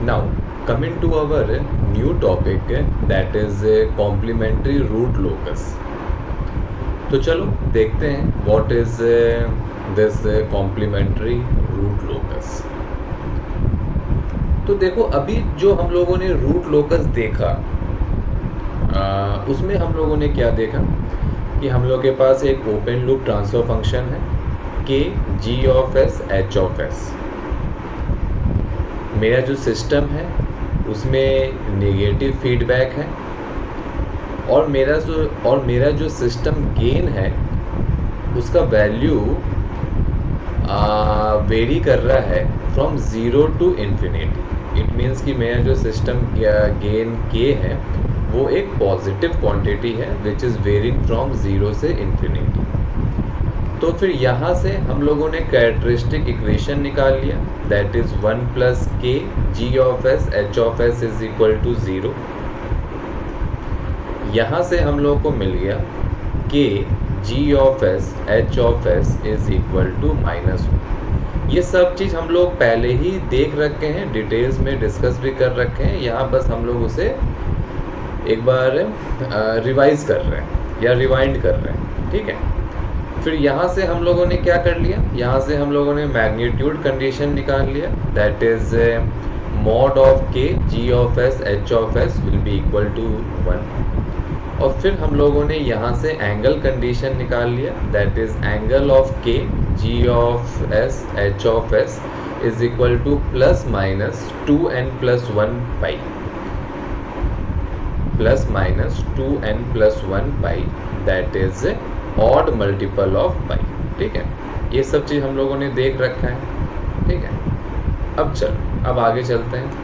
Now, coming to our new topic, that is complementary root locus. तो चलो देखते हैं what is this complementary root locus. तो देखो अभी जो हम लोगों ने रूट लोकस देखा उसमें हम लोगों ने क्या देखा कि हम लोग के पास एक ओपन लूप ट्रांसफर फंक्शन है k ji of S H of s. मेरा जो सिस्टम है उसमें नेगेटिव फीडबैक है और मेरा जो सिस्टम गेन है उसका वैल्यू वेरी कर रहा है from zero to infinity. It means कि मेरा जो सिस्टम गेन के है वो एक पॉजिटिव क्वांटिटी है which is varying from zero से इन्फिनिटी। तो फिर यहाँ से हम लोगों ने कैरेक्टरिस्टिक इक्वेशन निकाल लिया, दैट इज़ 1 प्लस के जी of S H of S is equal to 0। यहाँ से हम लोगों को मिल गया k ji of S H of S is equal to -1। ये सब चीज़ हम लोग पहले ही देख रखे हैं, डिटेल्स में डिस्कस भी कर रखे हैं, यहाँ बस हम लोग उसे एक बार रिवाइज कर रहे हैं या रिवाइंड कर रहे हैं, ठीक है। फिर यहाँ से हम लोगों ने क्या कर लिया, यहाँ से हम लोगों ने मैग्नीट्यूड कंडीशन निकाल लिया, that is mod of k ji of S H of s will be equal to 1। और फिर हम लोगों ने यहाँ से एंगल कंडीशन निकाल लिया, that is angle of k ji of S H of S is equal to plus minus 2n+1 pi, plus minus 2n+1 pi, that is odd multiple of pi, ठीक है। ये सब चीज़ हम लोगों ने देख रखा है, ठीक है। अब चलो अब आगे चलते हैं।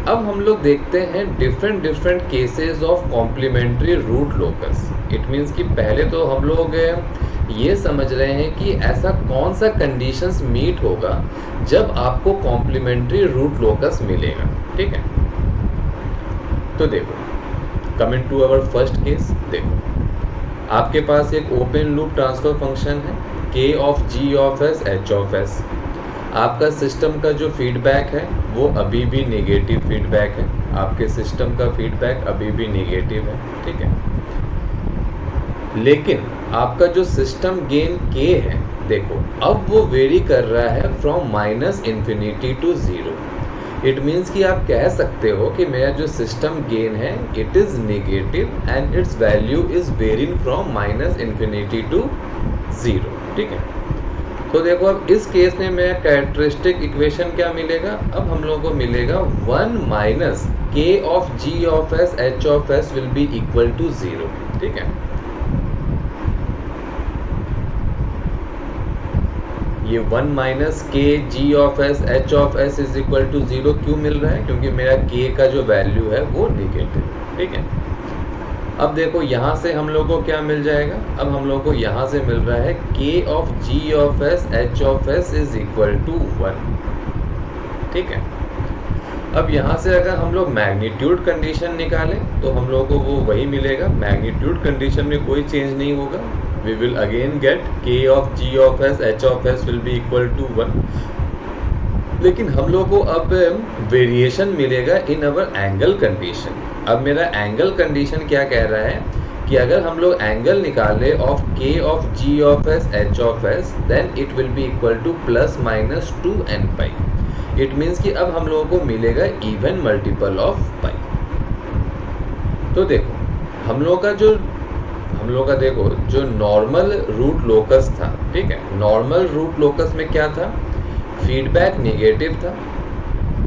अब हम लोग देखते हैं different cases of complementary root locus. It means कि पहले तो हम लोग ये समझ रहे हैं कि ऐसा कौन सा कंडीशंस मीट होगा जब आपको कॉम्प्लीमेंट्री रूट लोकस मिलेगा, ठीक है। तो देखो coming to our first case, देखो आपके पास एक ओपन लूप ट्रांसफर फंक्शन है k of g of S H of s. आपका सिस्टम का जो फीडबैक है वो अभी भी नेगेटिव फीडबैक है, आपके सिस्टम का फीडबैक अभी भी नेगेटिव है, ठीक है। लेकिन आपका जो सिस्टम गेन के है, देखो अब वो वेरी कर रहा है फ्रॉम -∞ टू 0। इट मीन्स कि आप कह सकते हो कि मेरा जो सिस्टम गेन है it is negative and its value is varying from -∞ to 0, ठीक है। तो देखो अब इस केस में मेरा कैरेक्टरिस्टिक इक्वेशन क्या मिलेगा, अब हम लोगों को मिलेगा 1 minus k of g of S H of s will be equal to 0, ठीक है। ये 1 माइनस के जी of S H of S is equal to 0 क्यों मिल रहा है, क्योंकि मेरा के का जो वैल्यू है वो नेगेटिव, ठीक है। अब देखो यहाँ से हम लोग को क्या मिल जाएगा, अब हम लोग को यहाँ से मिल रहा है k of g of S H of S is equal to 1, ठीक है। अब यहाँ से अगर हम लोग मैग्नीट्यूड कंडीशन निकालें तो हम लोग को वो वही मिलेगा, मैग्नीट्यूड कंडीशन में कोई चेंज नहीं होगा। We will again get k of g of s h of s will be equal to 1। लेकिन हम लोग को अब वेरिएशन मिलेगा इन अवर एंगल कंडीशन। अब मेरा एंगल कंडीशन क्या कह रहा है कि अगर हम लोग एंगल निकाले of k of g of s h of s then it will be equal to plus minus 2n pi। It means कि अब हम लोगों को मिलेगा इवन मल्टीपल ऑफ पाई। तो देखो हम लोग का देखो जो नॉर्मल रूट लोकस था, ठीक है, नॉर्मल रूट लोकस में क्या था, फीडबैक नेगेटिव था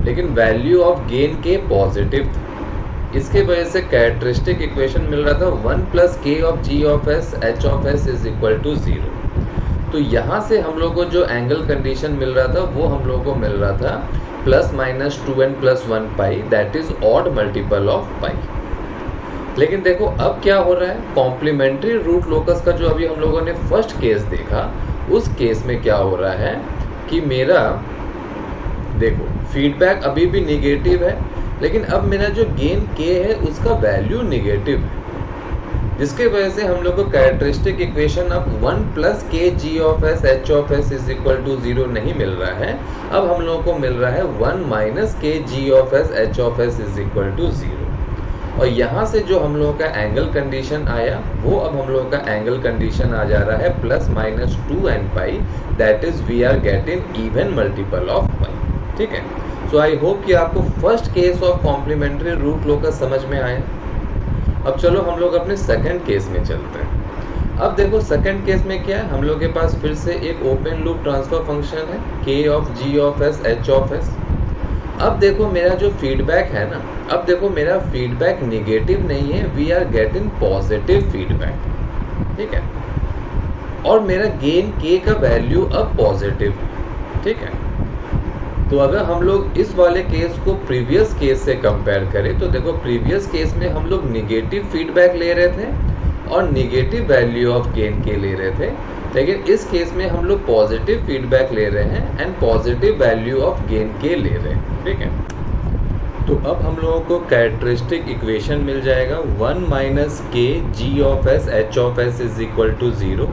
लेकिन वैल्यू ऑफ गेन के पॉजिटिव था। इसके वजह से कैरेक्टरिस्टिक इक्वेशन मिल रहा था 1 plus k of g of S H of S is equal to 0। तो यहाँ से हम लोग को जो एंगल कंडीशन मिल रहा था वो हम लोग को मिल रहा था plus minus 2n+1 pi, that is odd multiple of pi. लेकिन देखो अब क्या हो रहा है, कॉम्प्लीमेंट्री रूट लोकस का जो अभी हम लोगों ने फर्स्ट केस देखा उस केस में क्या हो रहा है कि मेरा देखो फीडबैक अभी भी नेगेटिव है लेकिन अब मेरा जो गेन के है उसका वैल्यू नेगेटिव है। जिसके वजह से हम लोग को कैरेक्टरिस्टिक इक्वेशन अब 1 प्लस के जी of S H of S is equal to 0 नहीं मिल रहा है, अब हम लोगों को मिल रहा है 1 माइनस के जी of S H of S is equal to 0। और यहाँ से जो हम लोगों का एंगल कंडीशन आया वो अब हम लोगों का एंगल कंडीशन आ जा रहा है plus minus 2n pi, that is we are getting even multiple of pi. ठीक है, सो आई होप कि आपको first case of complementary root locus समझ में आया। अब चलो हम लोग अपने सेकंड केस में चलते हैं। अब देखो सेकंड केस में क्या है, हम लोग के पास फिर से एक ओपन लूप ट्रांसफर फंक्शन है k of g of s h of s। अब देखो मेरा जो फीडबैक है ना, अब देखो मेरा फीडबैक नेगेटिव नहीं है, we are getting positive feedback. ठीक है, और मेरा गेन k का वैल्यू अब पॉजिटिव है। ठीक है, तो अगर हम लोग इस वाले केस को प्रीवियस केस से कंपेयर करें तो देखो प्रीवियस केस में हम लोग निगेटिव फीडबैक ले रहे थे और निगेटिव वैल्यू ऑफ गेन के ले रहे थे, लेकिन इस केस में हम लोग पॉजिटिव फीडबैक ले रहे हैं and positive value of gain के ले रहे हैं। ठीक है, तो अब हम लोगों को कैरेक्टरिस्टिक इक्वेशन मिल जाएगा 1 माइनस के जी of S H of S is equal to 0।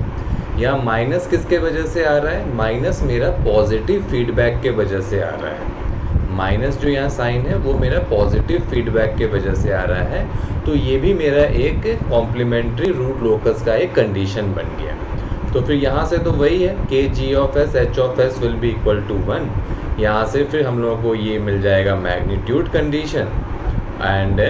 यहाँ माइनस किसके वजह से आ रहा है, माइनस मेरा पॉजिटिव फीडबैक के वजह से आ रहा है। माइनस जो यहाँ साइन है वो मेरा पॉजिटिव फीडबैक के वजह से आ रहा है, तो ये भी मेरा एक कॉम्प्लीमेंट्री रूट लोकस का एक कंडीशन बन गया। तो फिर यहाँ से तो वही है k ji of S H of s will be equal to 1। यहाँ से फिर हम लोगों को ये मिल जाएगा magnitude condition and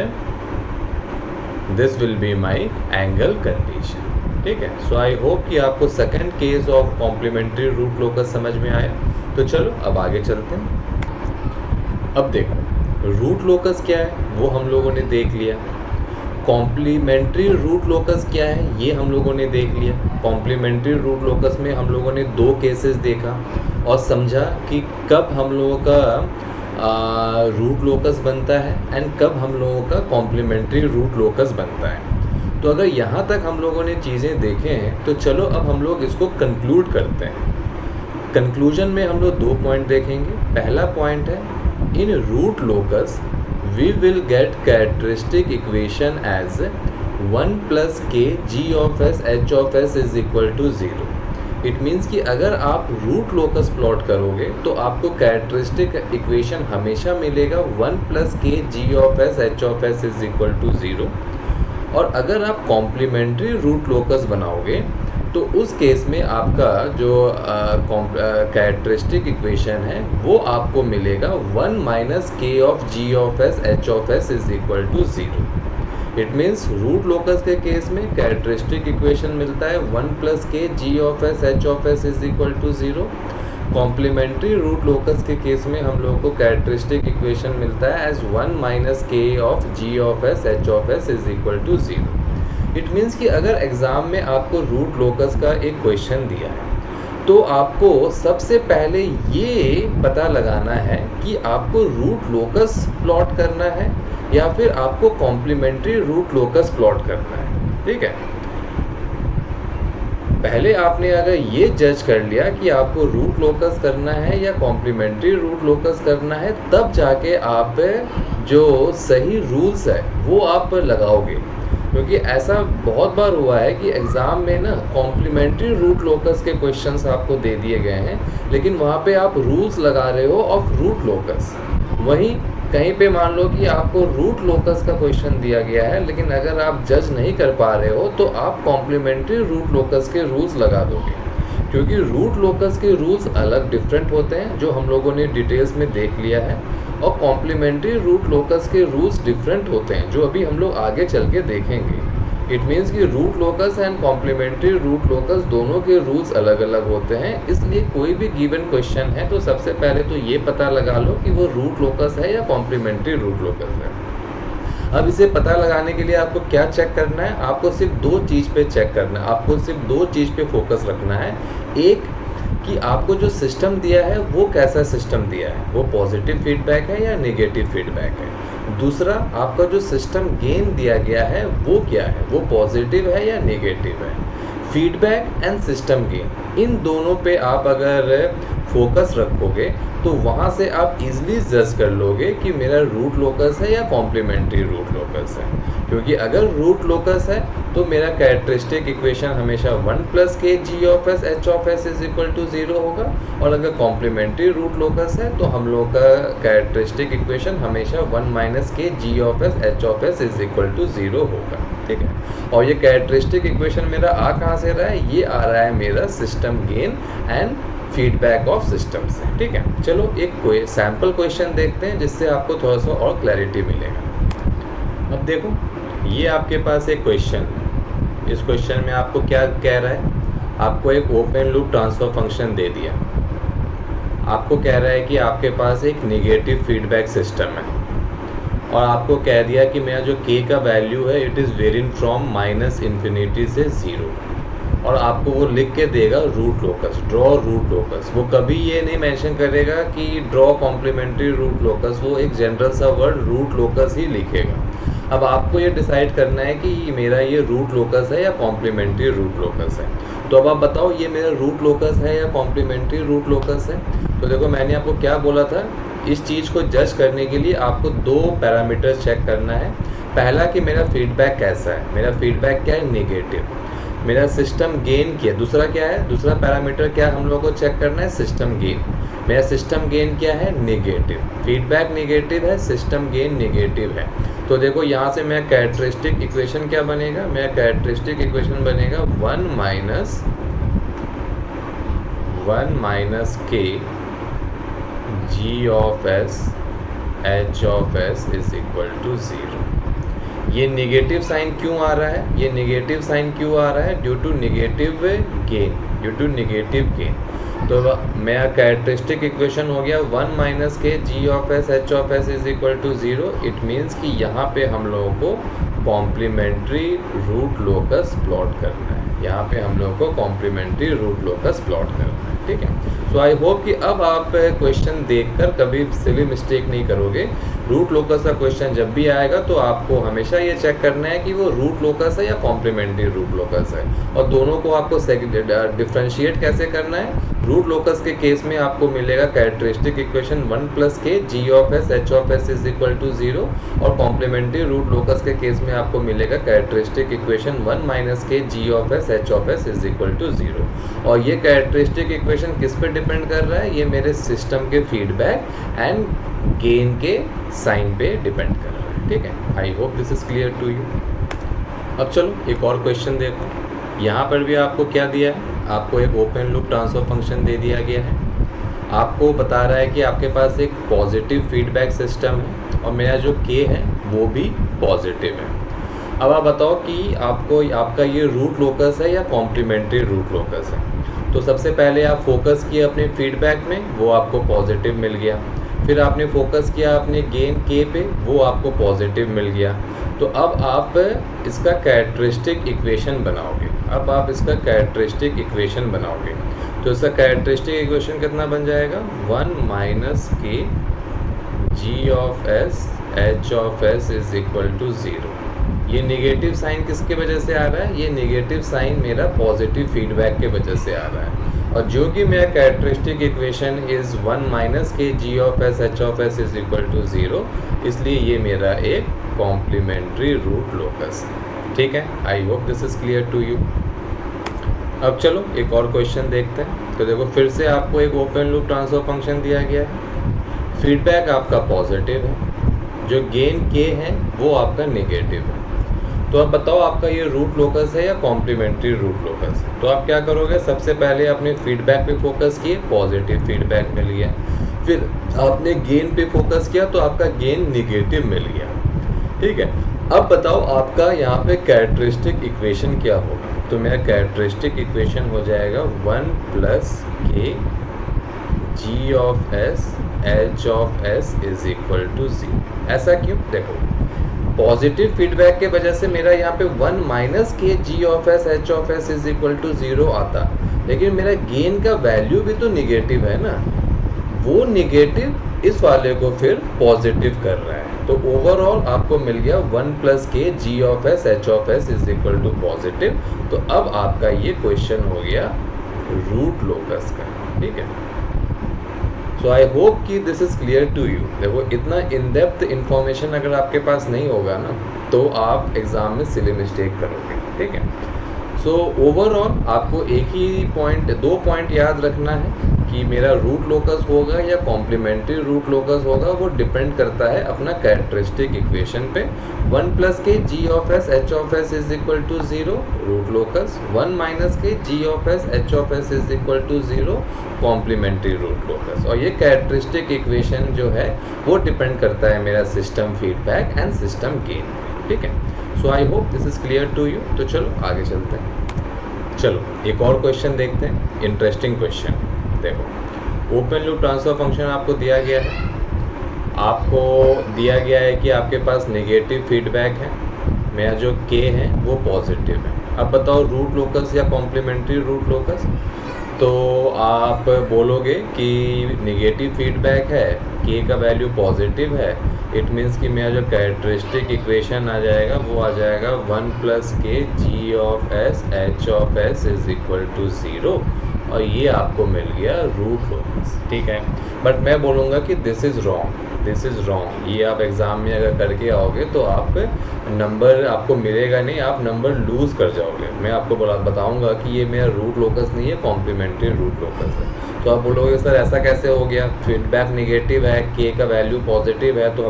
this will be my angle condition. ठीक है, सो आई होप कि आपको second case of complementary root locus समझ में आया। तो चलो अब आगे चलते हैं। अब देखो रूट लोकस क्या है वो हम लोगों ने देख लिया, कॉम्प्लीमेंट्री रूट लोकस क्या है ये हम लोगों ने देख लिया। कॉम्प्लीमेंट्री रूट लोकस में हम लोगों ने दो केसेस देखा और समझा कि कब हम लोगों का रूट लोकस बनता है एंड कब हम लोगों का कॉम्प्लीमेंट्री रूट लोकस बनता है। तो अगर यहाँ तक हम लोगों ने चीज़ें देखे हैं तो चलो अब हम लोग इसको कंक्लूड करते हैं। कंक्लूजन में हम लोग दो पॉइंट देखेंगे। पहला पॉइंट है in root locus we will get characteristic equation as 1 plus के जी of S H of S is equal to 0। It means कि अगर आप रूट लोकस प्लॉट करोगे तो आपको कैरेक्टरिस्टिक इक्वेशन हमेशा मिलेगा 1 प्लस के जी of S H of S is equal to 0। और अगर आप कॉम्प्लीमेंट्री रूट लोकस बनाओगे तो उस केस में आपका जो कैरेक्टरिस्टिक इक्वेशन है वो आपको मिलेगा 1 minus k of g of S H of S is equal to 0। It means root locus के केस में कैरेक्टरिस्टिक इक्वेशन मिलता है 1 प्लस के जी of S H of S is equal to 0। Complementary root locus के case में हम लोगों को कैरेक्टरिस्टिक इक्वेशन मिलता है as 1 minus k of g of S H of S is equal to 0। It means कि अगर एग्ज़ाम में आपको रूट लोकस का एक क्वेश्चन दिया है तो आपको सबसे पहले ये पता लगाना है कि आपको रूट लोकस प्लॉट करना है या फिर आपको कॉम्प्लीमेंट्री रूट लोकस प्लॉट करना है। ठीक है, पहले आपने अगर ये जज कर लिया कि आपको रूट लोकस करना है या कॉम्प्लीमेंट्री रूट लोकस करना है, तब जाके आप जो सही रूल्स है वो आप लगाओगे। क्योंकि ऐसा बहुत बार हुआ है कि एग्ज़ाम में ना कॉम्प्लीमेंट्री रूट लोकस के क्वेश्चंस आपको दे दिए गए हैं लेकिन वहाँ पे आप रूल्स लगा रहे हो ऑफ रूट लोकस। वहीं कहीं पे मान लो कि आपको रूट लोकस का क्वेश्चन दिया गया है लेकिन अगर आप जज नहीं कर पा रहे हो तो आप कॉम्प्लीमेंट्री रूट लोकस के रूल्स लगा दोगे, क्योंकि रूट लोकस के रूल्स अलग डिफरेंट होते हैं जो हम लोगों ने डिटेल्स में देख लिया है, और कॉम्प्लीमेंट्री रूट लोकस के रूल्स डिफरेंट होते हैं जो अभी हम लोग आगे चल के देखेंगे। इट मीन्स कि root locus and complementary root locus दोनों के रूल्स अलग अलग होते हैं। इसलिए कोई भी गिवन क्वेश्चन है तो सबसे पहले तो ये पता लगा लो कि वो रूट लोकस है या कॉम्प्लीमेंट्री रूट लोकस है। अब इसे पता लगाने के लिए आपको क्या चेक करना है, आपको सिर्फ दो चीज़ पे चेक करना है, आपको सिर्फ दो चीज़ पे फोकस रखना है। एक कि आपको जो सिस्टम दिया है वो कैसा सिस्टम दिया है, वो पॉजिटिव फीडबैक है या नेगेटिव फीडबैक है। दूसरा, आपका जो सिस्टम गेन दिया गया है वो क्या है, वो पॉजिटिव है या नेगेटिव है। फीडबैक एंड सिस्टम गेन, इन दोनों पे आप अगर फोकस रखोगे तो वहाँ से आप इजीली जज कर लोगे कि मेरा रूट लोकस है या कॉम्प्लीमेंट्री रूट लोकस है। क्योंकि अगर रूट लोकस है तो मेरा कैरेक्टरिस्टिक इक्वेशन हमेशा 1 प्लस के जी of S H of S is equal to 0 होगा, और अगर कॉम्प्लीमेंट्री रूट लोकस है तो हम लोग का कैरेक्टरिस्टिक इक्वेशन हमेशा 1 माइनस के जी of S H of S is equal to 0 होगा। ठीक है, और ये कैरेक्टरिस्टिक इक्वेशन मेरा आ कहाँ से रहा है, ये आ रहा है मेरा system gain and feedback of system से। ठीक है, चलो एक कोई सैम्पल क्वेश्चन देखते हैं जिससे आपको थोड़ा सा और क्लैरिटी मिलेगा। अब देखो, ये आपके पास एक क्वेश्चन है। इस क्वेश्चन में आपको क्या कह रहा है, आपको एक ओपन लूप ट्रांसफर फंक्शन दे दिया। आपको कह रहा है कि आपके पास एक नेगेटिव फीडबैक सिस्टम है, और आपको कह दिया कि मेरा जो k का वैल्यू है इट इज़ वेरिंग फ्रॉम -∞ से 0, और आपको वो लिख के देगा root locus, draw root locus. वो कभी ये नहीं मेंशन करेगा कि ड्रॉ कॉम्प्लीमेंट्री रूट लोकस, वो एक जनरल सा वर्ड रूट लोकस ही लिखेगा। अब आपको ये डिसाइड करना है कि मेरा ये रूट लोकस है या कॉम्प्लीमेंट्री रूट लोकस है। तो अब आप बताओ ये मेरा रूट लोकस है या कॉम्प्लीमेंट्री रूट लोकस है। तो देखो, मैंने आपको क्या बोला था, इस चीज़ को जज करने के लिए आपको 2 पैरामीटर्स चेक करना है। पहला कि मेरा फीडबैक कैसा है, मेरा फीडबैक क्या है, नेगेटिव। मेरा सिस्टम गेन क्या, दूसरा क्या है, दूसरा पैरामीटर क्या हम लोगों को चेक करना है, सिस्टम गेन। मेरा सिस्टम गेन क्या है, नेगेटिव। फीडबैक नेगेटिव है, सिस्टम गेन नेगेटिव है। तो देखो यहाँ से मेरा कैरेक्टरिस्टिक इक्वेशन क्या बनेगा, मेरा कैरेक्टरिस्टिक इक्वेशन बनेगा 1 माइनस के जी of S H of S is equal to 0। ये नेगेटिव साइन क्यों आ रहा है, ये नेगेटिव साइन क्यों आ रहा है, due to negative gain, due to negative gain. तो मेरा कैरेक्टरिस्टिक इक्वेशन हो गया 1 माइनस के जी of S H of S is equal to 0। It means कि यहाँ पे हम लोगों को कॉम्प्लीमेंट्री रूट लोकस प्लॉट करना है, यहाँ पे हम लोगों को कॉम्प्लीमेंट्री रूट लोकस प्लॉट करना है। ठीक है, सो आई होप कि अब आप क्वेश्चन देखकर कभी सिली मिस्टेक नहीं करोगे। रूट लोकस का क्वेश्चन जब भी आएगा तो आपको हमेशा ये चेक करना है कि वो रूट लोकस है या कॉम्प्लीमेंट्री रूट लोकस है, और दोनों को आपको डिफ्रेंशिएट कैसे करना है। रूट लोकस के केस में आपको मिलेगा कैरेक्टरिस्टिक इक्वेशन 1 प्लस के जी of S H of S is equal to 0, और कॉम्प्लीमेंट्री रूट लोकस के केस में आपको मिलेगा कैरेक्टरिस्टिक इक्वेशन 1 माइनस के जी of S H of S is equal to 0। और ये कैरेक्टरिस्टिक इक्वेशन किस पे डिपेंड कर रहा है, ये मेरे सिस्टम के फीडबैक एंड गेन के साइन पे डिपेंड कर रहा है। ठीक है, I hope this is clear to you. अब चलो एक और क्वेश्चन देखो। यहाँ पर भी आपको क्या दिया है, आपको एक ओपन लूप ट्रांसफर फंक्शन दे दिया गया है। आपको बता रहा है कि आपके पास एक पॉजिटिव फीडबैक सिस्टम है, और मेरा जो k है वो भी पॉजिटिव है। अब आप बताओ कि आपको आपका ये रूट लोकस है या कॉम्प्लीमेंट्री रूट लोकस है। तो सबसे पहले आप फोकस किए अपने फीडबैक में, वो आपको पॉजिटिव मिल गया। फिर आपने फोकस किया अपने गेन k पे, वो आपको पॉजिटिव मिल गया। तो अब आप इसका कैरेक्टरिस्टिक इक्वेशन बनाओगे। अब आप इसका कैरेक्टरिस्टिक इक्वेशन बनाओगे तो इसका कैरेक्टरिस्टिक इक्वेशन कितना बन जाएगा, 1 माइनस के जी of S H of S is equal to 0। ये नेगेटिव साइन किसके वजह से आ रहा है, ये नेगेटिव साइन मेरा पॉजिटिव फीडबैक के वजह से आ रहा है। और जो कि मेरा कैरेक्टरिस्टिक इक्वेशन इज़ 1 माइनस के जी of S H of S is equal to 0, इसलिए ये मेरा एक कॉम्प्लीमेंट्री रूट लोकस है। ठीक है, I hope this is clear to you. अब चलो एक और क्वेश्चन देखते हैं। तो देखो, फिर से आपको एक ओपन लूप ट्रांसफर फंक्शन दिया गया है। फीडबैक आपका पॉजिटिव है, जो गेन k है वो आपका नेगेटिव है। तो अब बताओ आपका ये रूट लोकस है या कॉम्प्लीमेंट्री रूट लोकस है। तो आप क्या करोगे, सबसे पहले अपने फीडबैक पे फोकस किए, पॉजिटिव फीडबैक मिल गया। फिर आपने गेन पे फोकस किया तो आपका गेन नेगेटिव मिल गया। ठीक है, अब बताओ आपका यहाँ पे कैरेक्टरिस्टिक इक्वेशन क्या होगा। तो मेरा कैरेक्टरिस्टिक इक्वेशन हो जाएगा 1 प्लस के जी of S H of S is equal to 0। ऐसा क्यों, देखो पॉजिटिव फीडबैक के वजह से मेरा यहाँ पे 1 माइनस के जी of S H of S is equal to 0 आता, लेकिन मेरा गेन का वैल्यू भी तो निगेटिव है ना, वो निगेटिव इस वाले को फिर पॉजिटिव कर रहा है। तो ओवरऑल आपको मिल गया 1 प्लस के जी of S H of S is equal to positive. तो अब आपका ये क्वेश्चन हो गया रूट लोकस का, ठीक है। सो आई होप कि this is clear to you. देखो इतना इन डेप्थ इंफॉर्मेशन अगर आपके पास नहीं होगा ना तो आप एग्जाम में सिली मिस्टेक करोगे, ठीक है। सो ओवरऑल आपको दो पॉइंट याद रखना है कि मेरा रूट लोकस होगा या कॉम्प्लीमेंट्री रूट लोकस होगा, वो डिपेंड करता है अपना कैरेक्टरिस्टिक इक्वेशन पे। 1 प्लस के जी of S H of S is equal to 0 root locus, 1 minus के जी of S H of S is equal to 0 complementary root locus. और ये कैरेक्टरिस्टिक इक्वेशन जो है वो डिपेंड करता है मेरा system feedback and system gain, ठीक है। So I hope this is clear to you. तो चलो आगे चलते हैं। चलो एक और क्वेश्चन देखते हैं, इंटरेस्टिंग क्वेश्चन। देखो ओपन लूप ट्रांसफर फंक्शन आपको दिया गया है, आपको दिया गया है कि आपके पास नेगेटिव फीडबैक है, मेरा जो के है वो पॉजिटिव है। अब बताओ रूट लोकस या कॉम्प्लीमेंट्री रूट लोकस। तो आप बोलोगे कि नेगेटिव फीडबैक है, के का वैल्यू पॉजिटिव है, इट मीन्स कि मेरा जो कैरेक्टरिस्टिक इक्वेशन आ जाएगा वो आ जाएगा 1 प्लस के जी of S H of S is equal to 0 और ये आपको मिल गया रूट लोकस, ठीक है। बट मैं बोलूँगा कि this is wrong, this is wrong. ये आप एग्ज़ाम में अगर करके आओगे तो आप नंबर आपको मिलेगा नहीं, आप नंबर लूज़ कर जाओगे। मैं आपको बताऊंगा कि ये मेरा रूट लोकस नहीं है, कॉम्प्लीमेंट्री रूट लोकस है। तो आप बोलोगे सर ऐसा कैसे हो गया, फीडबैक नेगेटिव है, के का वैल्यू पॉजिटिव है, तो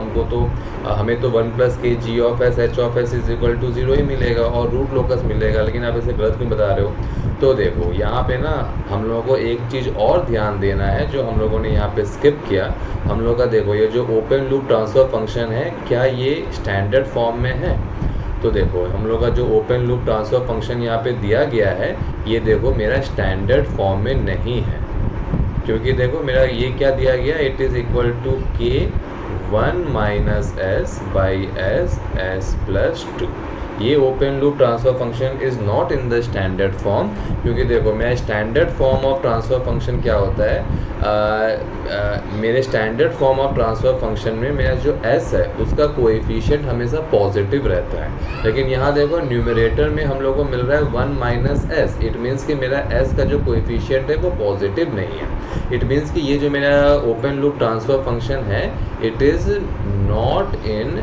हमें तो 1 प्लस के जी of S H of S is equal to 0 ही मिलेगा और रूट लोकस मिलेगा, लेकिन आप इसे गलत क्यों बता रहे हो। तो देखो यहाँ पे ना हम लोगों को एक चीज़ और ध्यान देना है जो हम लोगों ने यहाँ पे स्किप किया। हम लोग का देखो ये जो ओपन लूप ट्रांसफर फंक्शन है क्या ये स्टैंडर्ड फॉर्म में है। तो देखो हम लोग का जो ओपन लूप ट्रांसफर फंक्शन यहाँ पे दिया गया है ये देखो मेरा स्टैंडर्ड फॉर्म में नहीं है, क्योंकि देखो मेरा ये क्या दिया गया, इट इज़ इक्वल टू के 1 minus S by S S plus 2। ये open loop transfer function is not in the standard form, क्योंकि देखो मेरा standard form of transfer function क्या होता है, मेरे standard form of transfer function में मेरा जो s है उसका कोएफिशिएंट हमेशा पॉजिटिव रहता है। लेकिन यहाँ देखो न्यूमरेटर में हम लोग को मिल रहा है 1 माइनस एस, इट मीन्स कि मेरा s का जो कोएफिशिएंट है वो पॉजिटिव नहीं है। इट मीन्स कि ये जो मेरा ओपन लूप ट्रांसफर फंक्शन है it is not in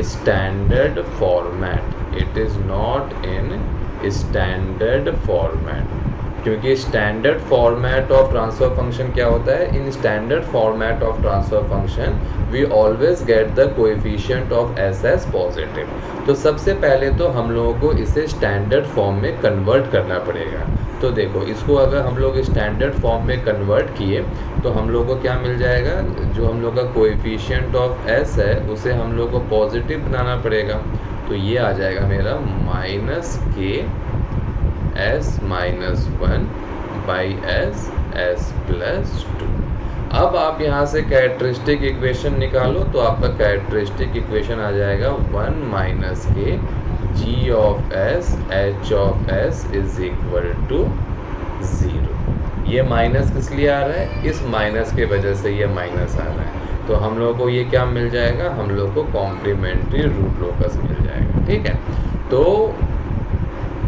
standard format, it is not in standard format. क्योंकि standard format of transfer function क्या होता है, in standard format of transfer function we always get the coefficient of S S positive. तो सबसे पहले तो हम लोगों को इसे स्टैंडर्ड फॉर्म में कन्वर्ट करना पड़ेगा। तो देखो इसको अगर हम लोग स्टैंडर्ड फॉर्म में कन्वर्ट किए तो हम लोग को क्या मिल जाएगा, जो हम लोग का कोएफिशिएंट ऑफ एस है उसे हम लोग को पॉजिटिव बनाना पड़ेगा। तो ये आ जाएगा मेरा minus K S minus 1 by S S plus 2। अब आप यहाँ से कैरेक्टरिस्टिक इक्वेशन निकालो तो आपका कैरेक्टरिस्टिक इक्वेशन आ जाएगा 1 माइनस के जी of S H of S is equal to 0। ये माइनस किस लिए आ रहा है, इस माइनस के वजह से ये माइनस आ रहा है। तो हम लोग को ये क्या मिल जाएगा, हम लोग को कॉम्प्लीमेंट्री रूट लोकस मिल जाएगा, ठीक है। तो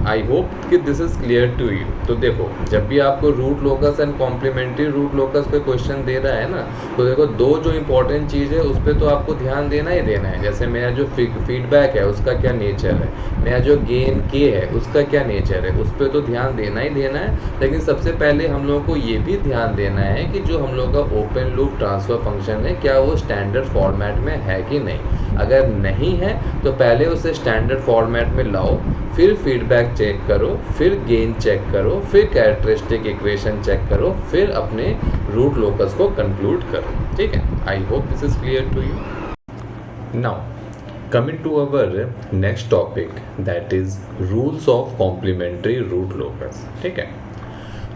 आई होप कि this is clear to you. तो देखो जब भी आपको root locus and complementary root locus पे क्वेश्चन दे रहा है ना, तो देखो दो जो इम्पोर्टेंट चीज़ है उस पर तो आपको ध्यान देना ही देना है। जैसे मेरा जो फीडबैक है उसका क्या नेचर है, मेरा जो गेन के है उसका क्या नेचर है, उस पर तो ध्यान देना ही देना है। लेकिन सबसे पहले हम लोगों को ये भी ध्यान देना है कि जो हम लोग का ओपन लूप ट्रांसफर फंक्शन है क्या वो स्टैंडर्ड फॉर्मेट में है कि नहीं। अगर नहीं है तो पहले उसे स्टैंडर्ड फॉर्मेट में लाओ, फिर फीडबैक चेक करो, फिर गेन चेक करो, फिर कैरेक्टरिस्टिक इक्वेशन चेक करो, फिर अपने रूट लोकस को कंक्लूड करो, ठीक है। I hope this is clear to you. Now coming to our next topic that is rules of complementary root locus, ठीक है।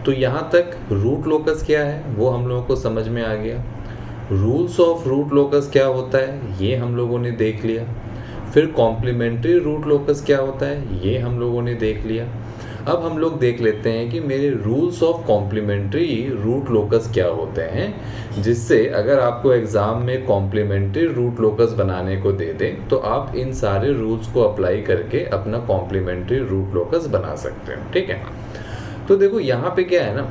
तो यहाँ तक रूट लोकस क्या है वो हम लोगों को समझ में आ गया। रूल्स ऑफ रूट लोकस क्या होता है ये हम लोगों ने देख लिया। फिर कॉम्प्लीमेंट्री रूट लोकस क्या होता है ये हम लोगों ने देख लिया। अब हम लोग देख लेते हैं कि मेरे rules of complementary root locus क्या होते हैं, जिससे अगर आपको एग्जाम में कॉम्प्लीमेंट्री रूट लोकस बनाने को दे दें तो आप इन सारे रूल्स को अप्लाई करके अपना कॉम्प्लीमेंट्री रूट लोकस बना सकते हो। ठीक है, तो देखो यहाँ पे क्या है ना,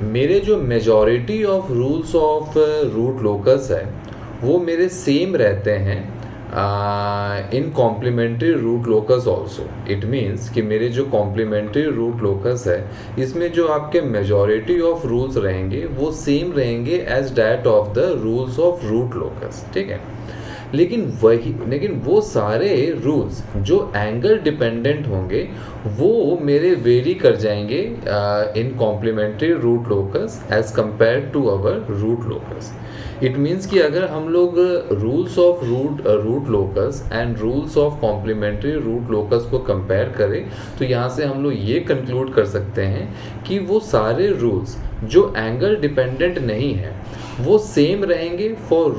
मेरे जो majority of rules of root locus है वो मेरे सेम रहते हैं in complementary root locus also. It means कि मेरे जो कॉम्प्लीमेंट्री रूट लोकस है इसमें जो आपके मेजॉरिटी ऑफ रूल्स रहेंगे वो सेम रहेंगे as that of the rules of root locus. ठीक है, लेकिन वो सारे रूल्स जो एंगल डिपेंडेंट होंगे वो मेरे वेरी कर जाएंगे in complementary root locus as compared to our root locus. It means कि अगर हम लोग rules of root locus and rules of complementary root locus को कंपेयर करें तो यहाँ से हम लोग ये कंक्लूड कर सकते हैं कि वो सारे रूल्स जो एंगल डिपेंडेंट नहीं है वो सेम रहेंगे for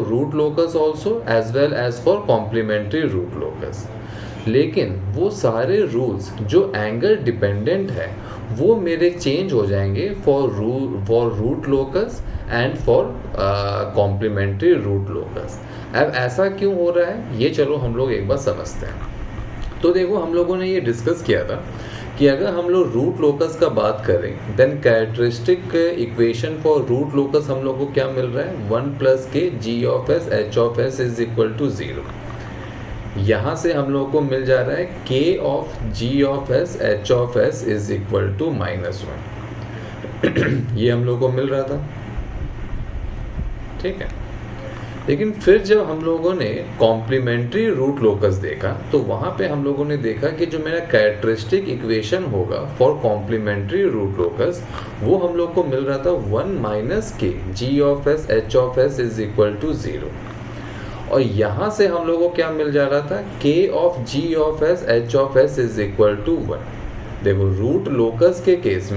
root locus also as well as for complementary root locus. लेकिन वो सारे रूल्स जो एंगल डिपेंडेंट है वो मेरे चेंज हो जाएंगे for root locus and for complementary root locus. अब ऐसा क्यों हो रहा है ये चलो हम लोग एक बार समझते हैं। तो देखो हम लोगों ने ये डिस्कस किया था कि अगर हम लोग रूट लोकस का बात करें then characteristic equation for root locus हम लोग को क्या मिल रहा है, 1 + k g of s h of s is equal to 0। यहाँ से हम लोग को मिल जा रहा है k of g of s h of s is equal to -1। ये हम लोग को मिल रहा था। ठीक है, लेकिन फिर जब हम लोगों ने कॉम्प्लीमेंट्री रूट लोकस देखा तो वहाँ पे हम लोगों ने देखा कि जो मेरा कैरेक्टरिस्टिक इक्वेशन होगा फॉर कॉम्प्लीमेंट्री रूट लोकस वो हम लोग को मिल रहा था 1 - k g of s h of s is equal to 0। और यहाँ से हम लोग को क्या मिल जा रहा था, k of g of s h of s is equal to 1। देखो रूट लोकस के केस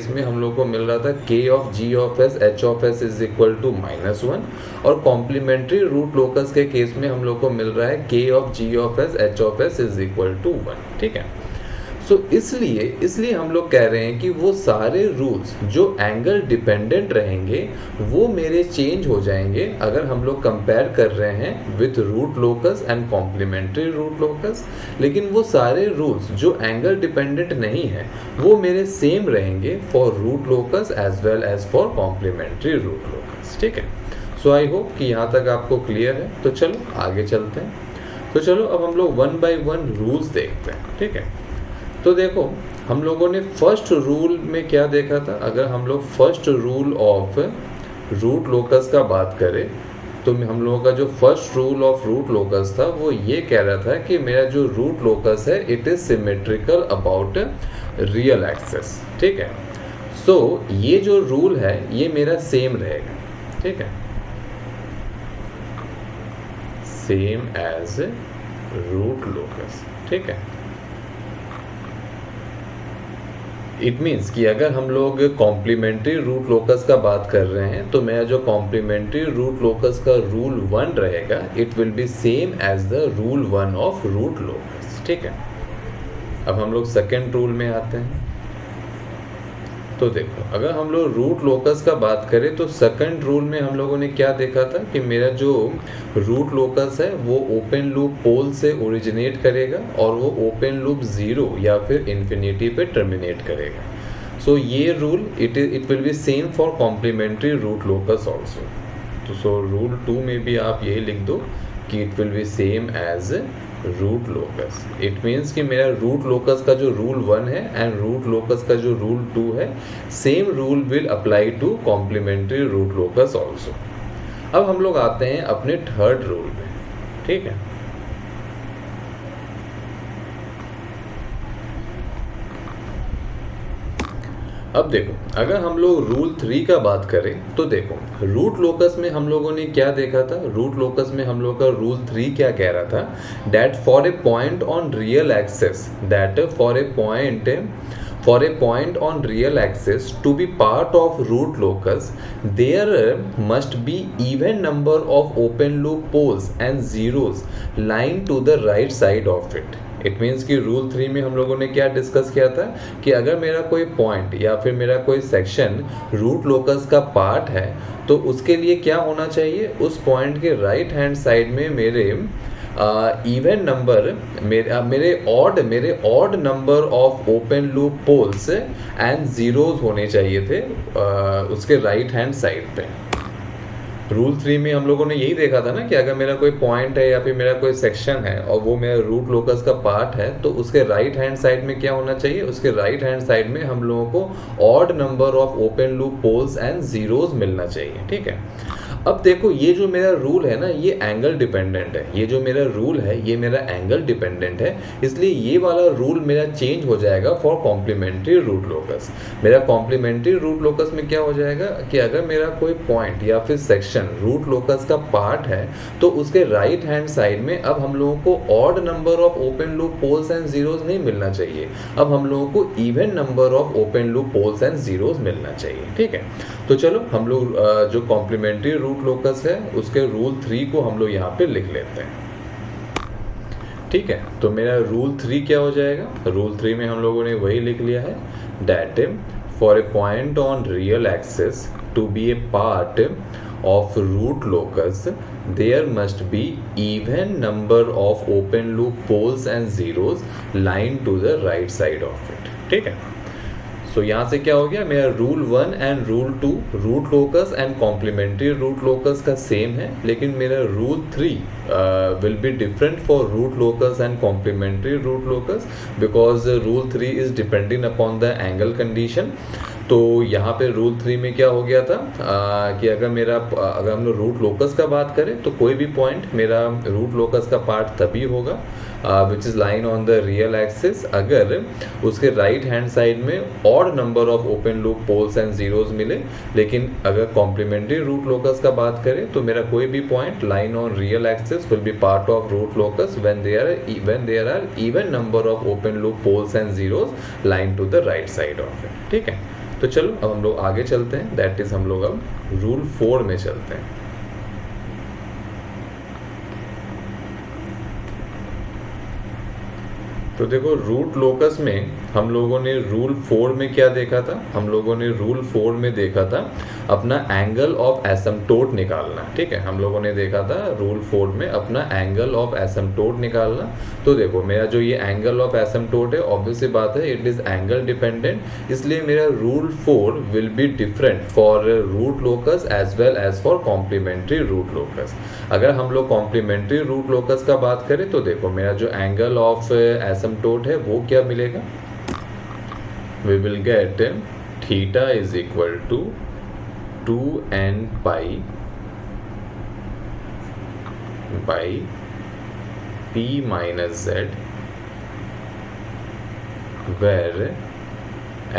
में हम लोग को मिल रहा था k of g of s h of s is equal to -1 और कॉम्प्लीमेंट्री रूट लोकस के केस में हम लोग को मिल रहा है k of g of s h of s is equal to 1। ठीक है, सो इसलिए हम लोग कह रहे हैं कि वो सारे रूल्स जो एंगल डिपेंडेंट रहेंगे वो मेरे चेंज हो जाएंगे अगर हम लोग कंपेयर कर रहे हैं with root locus and complementary root locus. लेकिन वो सारे रूल्स जो एंगल डिपेंडेंट नहीं है वो मेरे सेम रहेंगे for root locus as well as for complementary root locus. ठीक है, सो आई होप कि यहाँ तक आपको क्लियर है। तो चलो आगे चलते हैं। तो चलो अब हम लोग 1 by 1 रूल्स देखते हैं। ठीक है, तो देखो हम लोगों ने फर्स्ट रूल में क्या देखा था, अगर हम लोग first rule of root locus का बात करें तो हम लोगों का जो first rule of root locus था वो ये कह रहा था कि मेरा जो रूट लोकस है it is symmetrical about real axis. ठीक है, सो ये जो रूल है ये मेरा सेम रहेगा। ठीक है, सेम एज रूट लोकस। ठीक है, इट मीन्स कि अगर हम लोग कॉम्प्लीमेंट्री रूट लोकस का बात कर रहे हैं तो मेरा जो कॉम्प्लीमेंट्री रूट लोकस का रूल 1 रहेगा it will be same as the rule 1 of root locus. ठीक है, अब हम लोग सेकेंड रूल में आते हैं। तो देखो अगर हम लोग रूट लोकस का बात करें तो सेकंड रूल में हम लोगों ने क्या देखा था कि मेरा जो रूट लोकस है वो ओपन लूप पोल से ओरिजिनेट करेगा और वो ओपन लूप 0 या फिर इन्फिनिटी पे टर्मिनेट करेगा। सो ये rule it will be same for complementary root locus also. तो सो रूल 2 में भी आप यही लिख दो कि it will be same as root locus. It means कि मेरा रूट लोकस का जो रूल 1 है एंड रूट लोकस का जो रूल 2 है same rule will apply to complementary root locus also. अब हम लोग आते हैं अपने थर्ड रूल में। ठीक है, अब देखो अगर हम लोग रूल 3 का बात करें तो देखो रूट लोकस में हम लोगों ने क्या देखा था, रूट लोकस में हम लोग का रूल 3 क्या कह रहा था, that for a point on real axis for a point on real axis to be part of root locus there must be even number of open loop poles and zeros lying to the right side of it. It means कि rule 3 में हम लोगों ने क्या discuss किया था कि अगर मेरा कोई पॉइंट या फिर मेरा कोई सेक्शन रूट लोकस का पार्ट है तो उसके लिए क्या होना चाहिए, उस पॉइंट के राइट हैंड साइड में मेरे इवन नंबर मेरे odd number of open loop poles and zeros होने चाहिए थे उसके राइट हैंड साइड पे। रूल 3 में हम लोगों ने यही देखा था ना कि अगर मेरा कोई पॉइंट है या फिर मेरा कोई सेक्शन है और वो मेरा रूट लोकस का पार्ट है तो उसके राइट हैंड साइड में क्या होना चाहिए, उसके राइट हैंड साइड में हम लोगों को odd number of open loop poles and zeros मिलना चाहिए। ठीक है, अब देखो ये जो मेरा रूल है ना ये एंगल डिपेंडेंट है, ये जो मेरा रूल है ये मेरा एंगल डिपेंडेंट है, इसलिए ये वाला रूल मेरा चेंज हो जाएगा फॉर कॉम्प्लीमेंट्री रूट लोकस। मेरा कॉम्प्लीमेंट्री रूट लोकस में क्या हो जाएगा कि अगर मेरा कोई पॉइंट या फिर सेक्शन रूट लोकस का पार्ट है तो उसके राइट हैंड साइड में अब हम लोगों को odd number of open loop poles and zeros नहीं मिलना चाहिए, अब हम लोगों को even number of open loop poles and zeros मिलना चाहिए। ठीक है, तो चलो हम लोग जो कॉम्प्लीमेंट्री रूट लोकस है उसके रूल 3 को हम लोग यहाँ पे लिख लेते हैं। ठीक है, तो मेरा रूल 3 क्या हो जाएगा, रूल 3 में हम लोगों ने वही लिख लिया है that for a point on real axis to be a part of root locus there must be even number of open loop poles and zeros lying to the right side of it। ठीक है, सो यहाँ से क्या हो गया, मेरा rule 1 and rule 2 root locus and complementary root locus का same है, लेकिन मेरा rule 3 will be different for root locus and complementary root locus because rule 3 is depending upon the angle condition. तो यहाँ पे रूल 3 में क्या हो गया था कि अगर हम लोग रूट लोकस का बात करें तो कोई भी पॉइंट मेरा रूट लोकस का पार्ट तभी होगा which is line on the real axis अगर उसके राइट हैंड साइड में odd number of open loop poles and zeros मिले। लेकिन अगर कॉम्प्लीमेंट्री रूट लोकस का बात करें तो मेरा कोई भी point line on real axis will be part of root locus when there are even number of open loop poles and zeros line to the right side of it. ठीक है, तो चलो अब हम लोग आगे चलते हैं, दैट इज हम लोग अब रूल 4 में चलते हैं। तो देखो रूट लोकस में हम लोगों ने रूल 4 में क्या देखा था, हम लोगों ने रूल 4 में देखा था अपना एंगल ऑफ एसिम्प्टोट निकालना। ठीक है, हम लोगों ने देखा था रूल 4 में अपना एंगल ऑफ एसिम्प्टोट निकालना। तो देखो मेरा जो ये एंगल ऑफ एसिम्प्टोट है ऑब्वियस सी बात है इट इज एंगल डिपेंडेंट, इसलिए मेरा rule 4 will be different for root locus as well as for complementary root locus. अगर हम लोग कॉम्प्लीमेंट्री रूट लोकस का बात करें तो देखो मेरा जो एंगल ऑफ एसिम्प्टोट है वो क्या मिलेगा, we will get theta is equal to 2n pi by p minus z where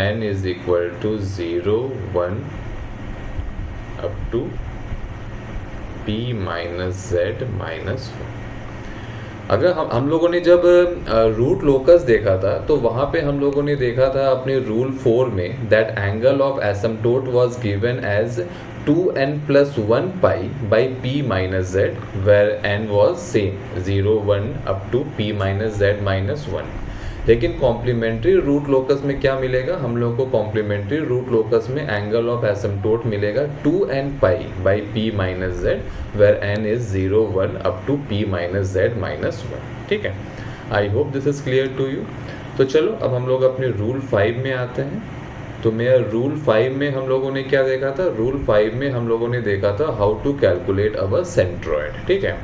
n is equal to 0, 1 up to p minus z minus 1। अगर हम लोगों ने जब रूट लोकस देखा था तो वहाँ पे हम लोगों ने देखा था अपने रूल 4 में that angle of asymptote was given as 2n plus 1 pi by p minus z where n was same 0, 1 up to p minus z minus 1। लेकिन कॉम्प्लीमेंट्री रूट लोकस में क्या मिलेगा, हम लोग को कॉम्प्लीमेंट्री रूट लोकस में angle of asymptote मिलेगा 2n pi by p minus z where n is 0, 1 up to p minus z minus 1। ठीक है, I hope this is clear to you. तो चलो अब हम लोग अपने रूल 5 में आते हैं। तो मेरा रूल 5 में हम लोगों ने क्या देखा था, रूल 5 में हम लोगों ने देखा था how to calculate our centroid. ठीक है,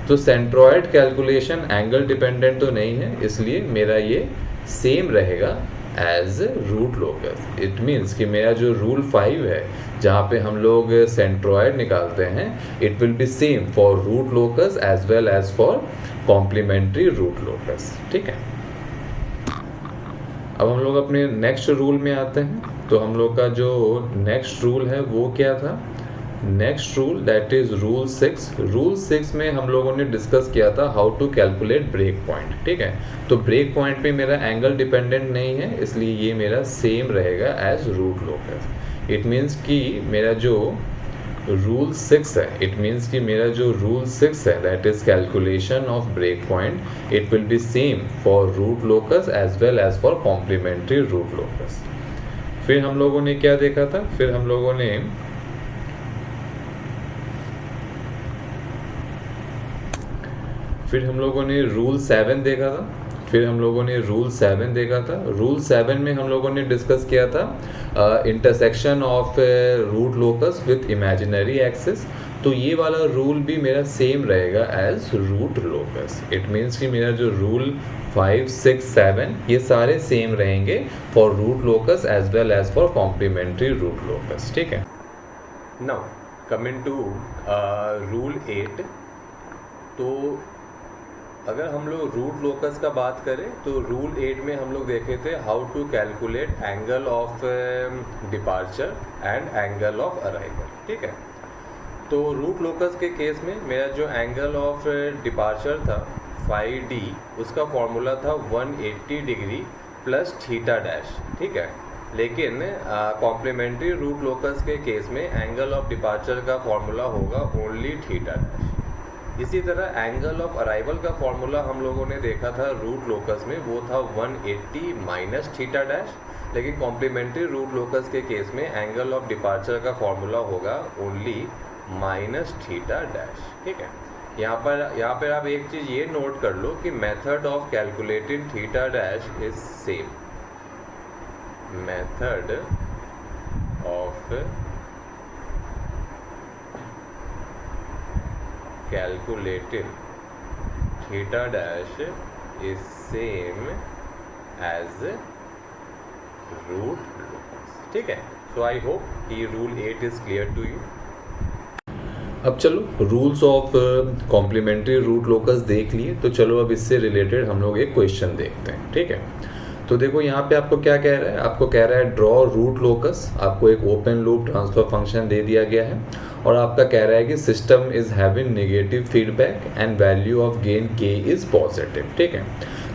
तो सेंट्रॉयड कैलकुलेशन एंगल डिपेंडेंट तो नहीं है, इसलिए मेरा ये सेम रहेगा as root locus. It means कि मेरा जो रूल 5 है जहाँ पे हम लोग सेंट्रॉयड निकालते हैं it will be same for root locus as well as for complementary root locus. ठीक है, अब हम लोग अपने नेक्स्ट रूल में आते हैं। तो हम लोग का जो नेक्स्ट रूल है वो क्या था, next rule that is rule 6। Rule 6 में हम लोगों ने डिस्कस किया था how to calculate break point. ठीक है, तो ब्रेक पॉइंट पे मेरा एंगल डिपेंडेंट नहीं है, इसलिए ये मेरा सेम रहेगा as root locus. It means कि मेरा जो रूल 6 है, इट मीन्स कि मेरा जो रूल 6 है that is calculation of break point, it will be same for root locus as well as for complementary root locus. फिर हम लोगों ने क्या देखा था, फिर हम लोगों ने रूल 7 देखा था। रूल 7 में हम लोगों ने डिस्कस किया था intersection of root locus with imaginary axis. तो ये वाला रूल भी मेरा सेम रहेगा as root locus. It means कि मेरा जो रूल 5, 6, 7 ये सारे सेम रहेंगे for root locus as well as for complementary root locus. ठीक है, नाउ कमिंग टू रूल 8। तो अगर हम लोग रूट लोकस का बात करें तो रूल 8 में हम लोग देखे थे how to calculate angle of departure and angle of arrival. ठीक है, तो रूट लोकस के केस में मेरा जो एंगल ऑफ डिपार्चर था फाई डी, उसका फॉर्मूला था 180 डिग्री प्लस थीटा डैश। ठीक है, लेकिन कॉम्प्लीमेंट्री रूट लोकस के केस में एंगल ऑफ डिपार्चर का फॉर्मूला होगा ओनली थीटा डैश। इसी तरह एंगल ऑफ अराइवल का फॉर्मूला हम लोगों ने देखा था रूट लोकस में, वो था 180 माइनस थीटा डैश। लेकिन कॉम्प्लीमेंट्री रूट लोकस के केस में एंगल ऑफ डिपार्चर का फॉर्मूला होगा ओनली माइनस थीटा डैश। ठीक है, यहाँ पर आप एक चीज़ ये नोट कर लो कि method of calculating theta dash is same. Method of calculating theta dash is same as root locus। ठीक है, so I hope कि rule 8 is clear to you। अब चलो rules of complementary root locus देख लिए, तो चलो अब इससे रिलेटेड हम लोग एक क्वेश्चन देखते हैं। ठीक है, तो देखो यहाँ पे आपको क्या कह रहा है, आपको कह रहा है ड्रॉ रूट लोकस। आपको एक ओपन लूप ट्रांसफर फंक्शन दे दिया गया है और आपका कह रहा है कि system is having negative feedback and value of gain K is positive. ठीक है,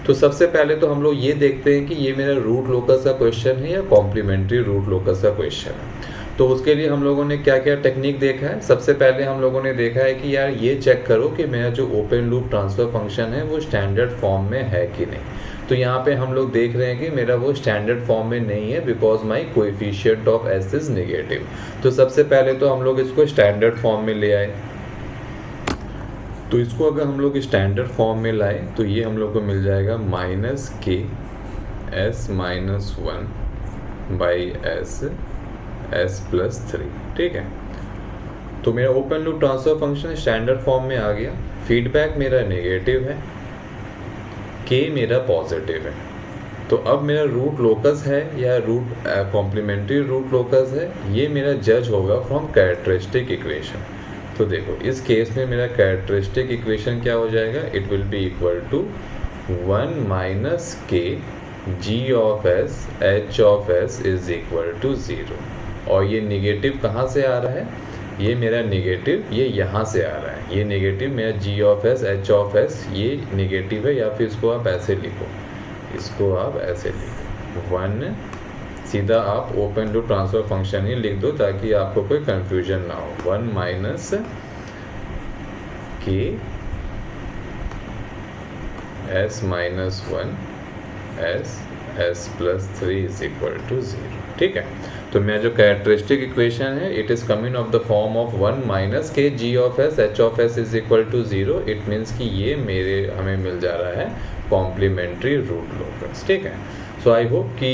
तो सबसे पहले तो हम लोग ये देखते हैं कि ये मेरा रूट लोकस का क्वेश्चन है या कॉम्प्लीमेंट्री रूट लोकस का क्वेश्चन है। तो उसके लिए हम लोगों ने क्या क्या टेक्निक देखा है। सबसे पहले हम लोगों ने देखा है कि यार ये चेक करो कि मेरा जो ओपन लूप ट्रांसफर फंक्शन है वो स्टैंडर्ड फॉर्म में है कि नहीं। तो यहाँ पे हम लोग देख रहे हैं कि मेरा वो स्टैंडर्ड फॉर्म में नहीं है because my coefficient of S is negative. तो सबसे पहले तो हम लोग इसको स्टैंडर्ड फॉर्म में ले आए। तो इसको अगर हम लोग स्टैंडर्ड फॉर्म में लाए तो ये हम लोग को मिल जाएगा minus K S minus 1 by S S plus 3। ठीक है, तो मेरा open loop transfer function standard form में आ गया। फीडबैक मेरा नेगेटिव है, के मेरा पॉजिटिव है। तो अब मेरा रूट लोकस है या रूट कॉम्प्लीमेंट्री रूट लोकस है, ये मेरा जज होगा फ्रॉम कैरेक्टरिस्टिक इक्वेशन। तो देखो इस केस में मेरा कैरेक्टरिस्टिक इक्वेशन क्या हो जाएगा, it will be equal to 1 minus के जी of S H of S is equal to 0। और ये निगेटिव कहाँ से आ रहा है, ये मेरा निगेटिव ये यहाँ से आ रहा है। ये निगेटिव मेरा G of S H of S ये निगेटिव है, या फिर इसको आप ऐसे लिखो, इसको आप ऐसे लिखो 1, सीधा आप ओपन लूप ट्रांसफर फंक्शन ही लिख दो ताकि आपको कोई कंफ्यूजन ना हो। 1 minus K S minus 1 S S plus 3 is equal to 0। ठीक है, तो मेरा जो कैरेक्टरिस्टिक इक्वेशन है it is coming of the form of 1 minus के जी of S H of S is equal to 0। It means कि ये हमें मिल जा रहा है कॉम्प्लीमेंट्री रूट लोकस। ठीक है, सो आई होप कि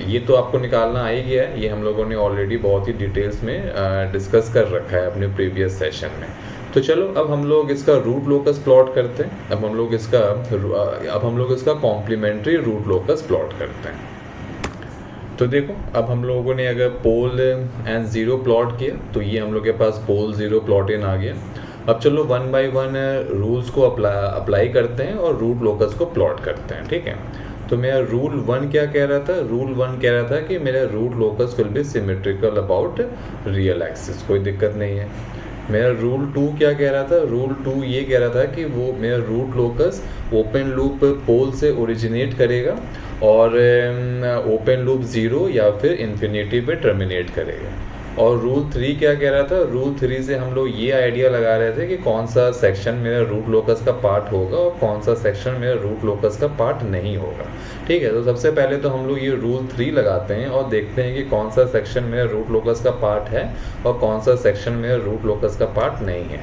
ये तो आपको निकालना आ ही गया है। ये हम लोगों ने ऑलरेडी बहुत ही डिटेल्स में डिस्कस कर रखा है अपने प्रीवियस सेशन में। तो चलो अब हम लोग इसका रूट लोकस प्लॉट करते हैं। अब हम लोग इसका कॉम्प्लीमेंट्री रूट लोकस प्लॉट करते हैं। तो देखो अब हम लोगों ने अगर पोल एंड 0 प्लॉट किया तो ये हम लोग के पास पोल 0 प्लॉट इन आ गया। अब चलो 1 बाय 1 रूल्स को अप्लाई करते हैं और रूट लोकस को प्लॉट करते हैं। ठीक है, तो मेरा रूल 1 क्या कह रहा था, रूल 1 कह रहा था कि मेरा root locus will be symmetrical about real axis, कोई दिक्कत नहीं है। मेरा रूल 2 क्या कह रहा था, रूल 2 ये कह रहा था कि वो मेरा root locus open loop pole से ओरिजिनेट करेगा और ओपन लूप 0 या फिर इन्फिनिटी पे टर्मिनेट करेगा। और रूल 3 क्या कह रहा था, रूल 3 से हम लोग ये आइडिया लगा रहे थे कि कौन सा सेक्शन मेरा रूट लोकस का पार्ट होगा और कौन सा सेक्शन मेरा रूट लोकस का पार्ट नहीं होगा। ठीक है, तो सबसे पहले तो हम लोग ये रूल 3 लगाते हैं और देखते हैं कि कौन सा सेक्शन मेरा रूट लोकस का पार्ट है और कौन सा सेक्शन मेरा रूट लोकस का पार्ट नहीं है।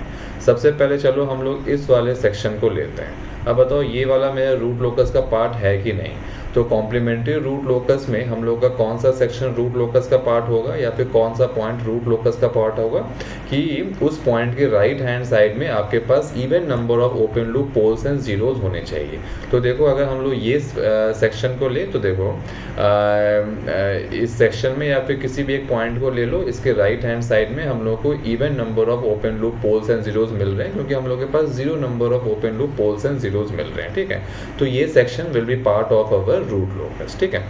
सबसे पहले चलो हम लोग इस वाले सेक्शन को लेते हैं। अब बताओ ये वाला मेरा रूट लोकस का पार्ट है कि नहीं। तो कॉम्प्लीमेंट्री रूट लोकस में हम लोग का कौन सा सेक्शन रूट लोकस का पार्ट होगा या फिर कौन सा पॉइंट रूट लोकस का पार्ट होगा कि उस पॉइंट के राइट हैंड साइड में आपके पास even number of open loop poles and zeros होने चाहिए। तो देखो अगर हम लोग ये सेक्शन को ले तो देखो इस सेक्शन में या फिर किसी भी एक पॉइंट को ले लो, इसके राइट हैंड साइड में हम लोग को even number of open loop poles and zeros मिल रहे हैं क्योंकि हम लोग के पास 0 number of open loop poles and zeros मिल रहे हैं। ठीक है, तो ये section will be part of our root locus. ठीक है,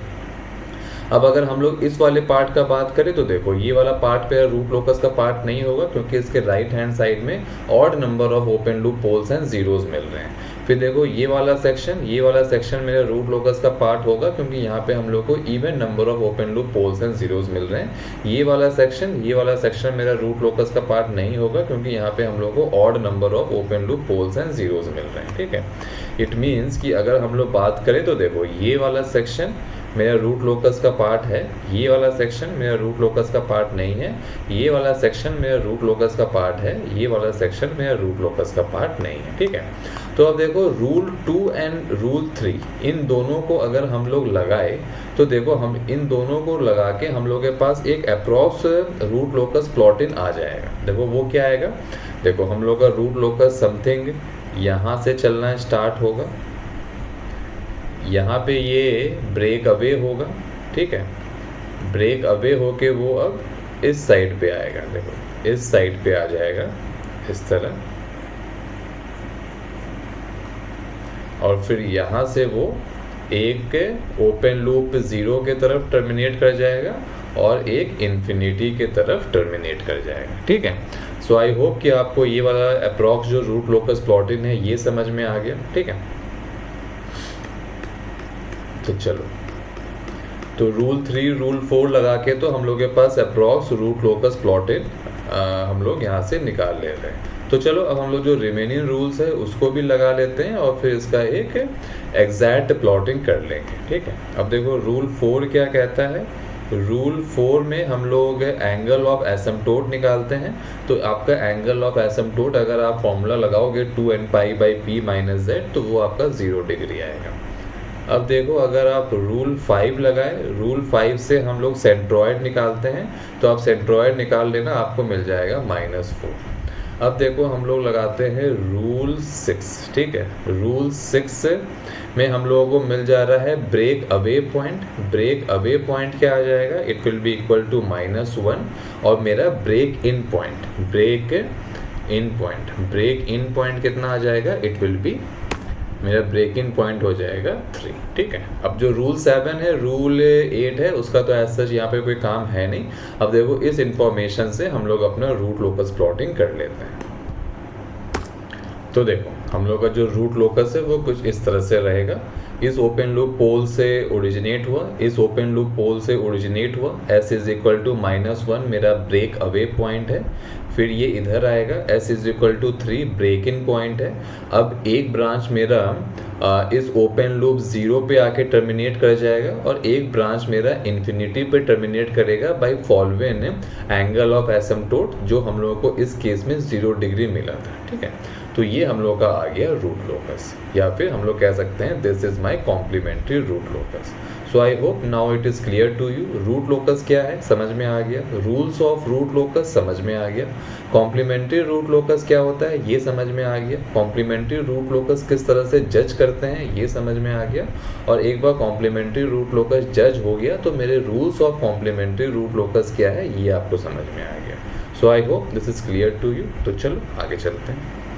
अब अगर हम लोग इस वाले पार्ट का बात करें तो देखो ये वाला पार्ट पे रूट लोकस का पार्ट नहीं होगा क्योंकि इसके राइट हैंड साइड में odd number of open loop poles and zeros मिल रहे हैं। फिर देखो ये वाला सेक्शन मेरा रूट लोकस का पार्ट होगा क्योंकि यहाँ पे हम लोग को even number of open loop poles and zeros मिल रहे हैं। ये वाला सेक्शन मेरा रूट लोकस का पार्ट नहीं होगा क्योंकि यहाँ पे हम लोग को odd number of open loop poles and zeros मिल रहे हैं। ठीक है, इट मीन्स कि अगर हम लोग बात करें तो देखो ये वाला सेक्शन मेरा रूट लोकस का पार्ट है, ये वाला सेक्शन मेरा रूट लोकस का पार्ट नहीं है, ये वाला सेक्शन मेरा रूट लोकस का पार्ट है, ये वाला सेक्शन मेरा रूट लोकस का पार्ट नहीं है। ठीक है, तो अब देखो रूल 2 एंड रूल 3 इन दोनों को अगर हम लोग लगाए तो देखो हम इन दोनों को लगा के हम लोग के पास एक अप्रॉक्स रूट लोकस प्लॉट इन आ जाएगा। देखो वो क्या आएगा, देखो हम लोग का रूट लोकस समथिंग यहाँ से चलना स्टार्ट होगा, यहाँ पे ये ब्रेक अवे होगा। ठीक है, ब्रेक अवे होके वो अब इस साइड पे आएगा, देखो इस साइड पे आ जाएगा इस तरह, और फिर यहाँ से वो एक ओपन लूप 0 के तरफ टर्मिनेट कर जाएगा और एक इन्फिनिटी के तरफ टर्मिनेट कर जाएगा। ठीक है, सो आई होप कि आपको ये वाला अप्रॉक्स जो रूट लोकस प्लॉटिंग है ये समझ में आ गया। ठीक है, तो चलो तो रूल 3 रूल 4 लगा के तो हम लोग के पास अप्रॉक्स रूट लोकस प्लॉटेड हम लोग यहाँ से निकाल ले रहे हैं। तो चलो अब हम लोग जो रिमेनिंग रूल्स है उसको भी लगा लेते हैं और फिर इसका एक एग्जैक्ट प्लॉटिंग कर लेंगे। ठीक है, अब देखो रूल 4 क्या कहता है। रूल 4 में हम लोग एंगल ऑफ एसिम्प्टोट निकालते हैं। तो आपका एंगल ऑफ एसिम्प्टोट अगर आप फॉर्मूला लगाओगे 2nπ/p-z तो वो आपका 0 डिग्री आएगा। अब देखो अगर आप रूल 5 लगाए, रूल 5 से हम लोग सेंट्रॉयड निकालते हैं तो आप सेंट्रॉयड निकाल लेना, आपको मिल जाएगा -4। अब देखो हम लोग लगाते हैं रूल 6। ठीक है, रूल 6 में हम लोगों को मिल जा रहा है break away point. Break away point क्या आ जाएगा, it will be equal to -1 और मेरा ब्रेक इन पॉइंट कितना आ जाएगा, इट विल बी मेरा ब्रेक इन पॉइंट हो जाएगा 3। ठीक है, अब जो रूल 7 है, रूल 8 है, उसका तो ऐसा यहाँ पे कोई काम है नहीं। अब देखो इस इंफॉर्मेशन से हम लोग अपना रूट लोकस प्लॉटिंग कर लेते हैं। तो देखो हम लोग का जो रूट लोकस है वो कुछ इस तरह से रहेगा। इस ओपन लूप पोल से ओरिजिनेट हुआ, इस ओपन लूप पोल से ओरिजिनेट हुआ, s इज इक्वल टू -1 मेरा ब्रेक अवे पॉइंट है। फिर ये इधर आएगा, s is equal to 3 break in point है। अब एक ब्रांच मेरा इस ओपन लूप 0 पे आके टर्मिनेट कर जाएगा और एक ब्रांच मेरा इन्फिनिटी पे टर्मिनेट करेगा by following angle of asymptote, जो हम लोगों को इस केस में 0 डिग्री मिला था। ठीक है, तो ये हम लोग का आ गया रूट लोकस, या फिर हम लोग कह सकते हैं this is my complementary root locus. So I hope now it is clear to you. Root locus क्या है समझ में आ गया, रूल्स ऑफ रूट लोकस समझ में आ गया, कॉम्प्लीमेंट्री रूट लोकस क्या होता है ये समझ में आ गया, कॉम्प्लीमेंट्री रूट लोकस किस तरह से जज करते हैं ये समझ में आ गया। और एक बार कॉम्प्लीमेंट्री रूट लोकस जज हो गया तो मेरे rules of complementary root locus क्या है ये आपको समझ में आ गया। So I hope this is clear to you. तो चलो आगे चलते हैं।